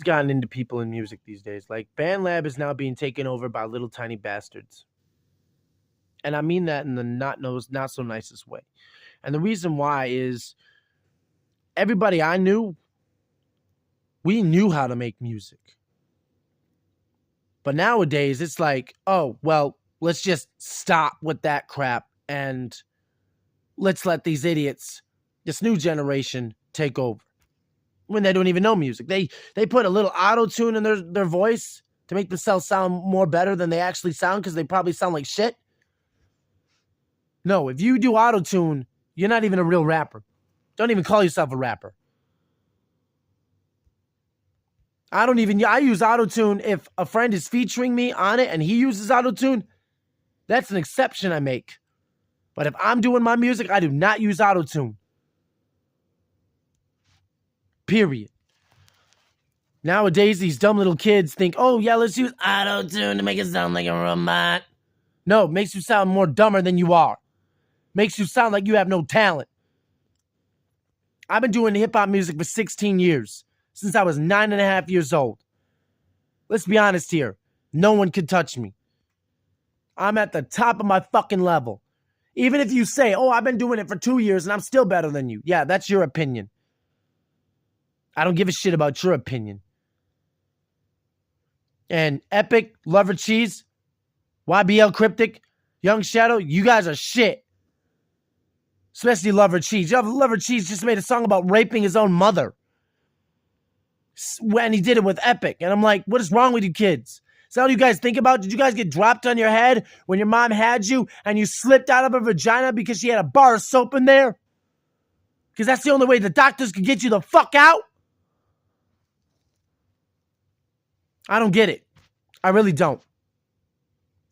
gotten into people in music these days. Like BandLab is now being taken over by little tiny bastards. And I mean that in the not so nicest way. And the reason why is everybody I knew, we knew how to make music. But nowadays it's like, oh, well, let's just stop with that crap and let's let these idiots, this new generation, take over. When they don't even know music. They put a little auto-tune in their voice to make themselves sound more better than they actually sound because they probably sound like shit. No, if you do auto-tune, you're not even a real rapper. Don't even call yourself a rapper. I use auto-tune if a friend is featuring me on it and he uses auto-tune. That's an exception I make. But if I'm doing my music, I do not use auto-tune. Period. Nowadays, these dumb little kids think, oh, yeah, let's use auto-tune to make it sound like a robot. No, it makes you sound more dumber than you are. Makes you sound like you have no talent. I've been doing hip-hop music for 16 years, since I was 9.5 years old. Let's be honest here. No one can touch me. I'm at the top of my fucking level. Even if you say, oh, I've been doing it for 2 years and I'm still better than you. Yeah, that's your opinion. I don't give a shit about your opinion. And Epic, Lover Cheese, YBL Cryptic, Young Shadow, you guys are shit. Especially Lover Cheese. Lover Cheese just made a song about raping his own mother. When he did it with Epic. And I'm like, what is wrong with you kids? Is that what you guys think about? Did you guys get dropped on your head when your mom had you and you slipped out of her vagina because she had a bar of soap in there? Because that's the only way the doctors could get you the fuck out? I don't get it. I really don't.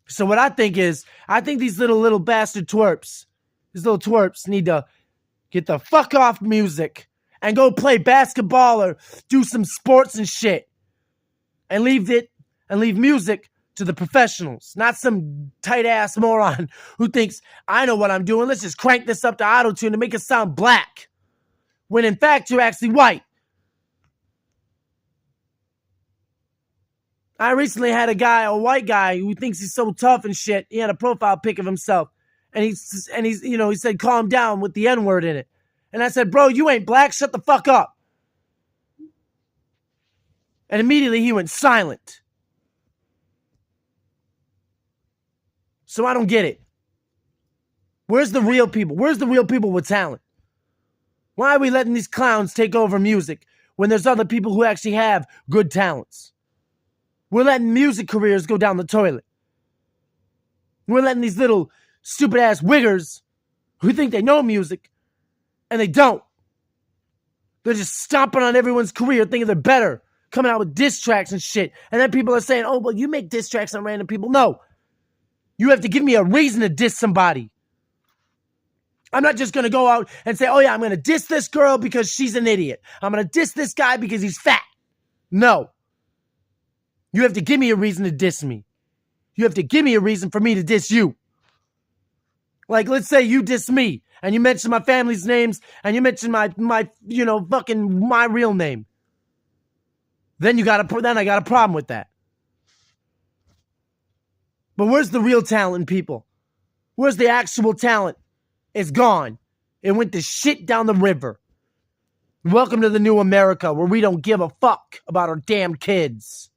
So what I think these little bastard twerps, these little twerps need to get the fuck off music and go play basketball or do some sports and shit. And leave music to the professionals, not some tight-ass moron who thinks, I know what I'm doing, let's just crank this up to auto-tune to make it sound black. When in fact, you're actually white. I recently had a white guy who thinks he's so tough and shit. He had a profile pic of himself. And he said, calm down with the N-word in it. And I said, bro, you ain't black, shut the fuck up. And immediately he went silent. So I don't get it. Where's the real people? Where's the real people with talent? Why are we letting these clowns take over music when there's other people who actually have good talents? We're letting music careers go down the toilet. We're letting these little stupid-ass wiggers who think they know music, and they don't. They're just stomping on everyone's career thinking they're better, coming out with diss tracks and shit. And then people are saying, oh, well, you make diss tracks on random people. No. You have to give me a reason to diss somebody. I'm not just going to go out and say, oh, yeah, I'm going to diss this girl because she's an idiot. I'm going to diss this guy because he's fat. No. You have to give me a reason to diss me. You have to give me a reason for me to diss you. Like, let's say you diss me, and you mention my family's names, and you mention my real name. Then I got a problem with that. But where's the real talent in people? Where's the actual talent? It's gone. It went to shit down the river. Welcome to the new America, where we don't give a fuck about our damn kids.